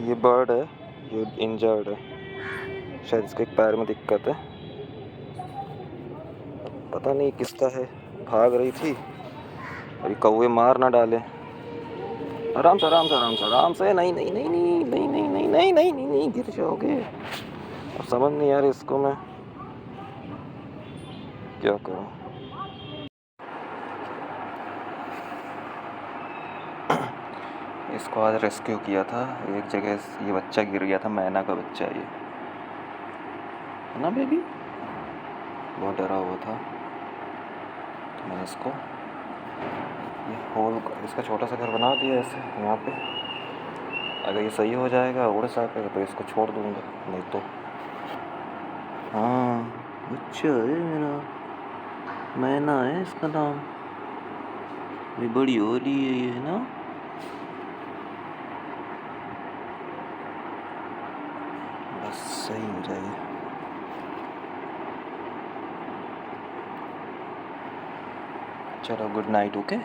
ये बर्ड है, ये इंजर्ड है, शायद इसके एक पैर में दिक्कत है, पता नहीं किसका है। भाग रही थी और ये कौवे मार ना डाले। आराम से आराम से आराम से आराम से, नहीं नहीं नहीं नहीं नहीं नहीं नहीं नहीं नहीं नहीं नहीं, गिर जाओगे। अब समझ नहीं यार इसको मैं क्या करूं। इसको आज रेस्क्यू किया था एक जगह, ये बच्चा गिर गया था, मैना का बच्चा ये है ना बेबी, बहुत डरा हुआ था। तो मैंने इसको ये होल इसका छोटा सा घर बना दिया ऐसे यहाँ पे। अगर ये सही हो जाएगा उड़ सकेगा तो इसको छोड़ दूँगा, नहीं तो हाँ बच्चा है मेरा, मैना है इसका नाम। ये बड़ी हो रही है ये ना, बस सही हो जाएगी। चलो गुड नाइट, ओके।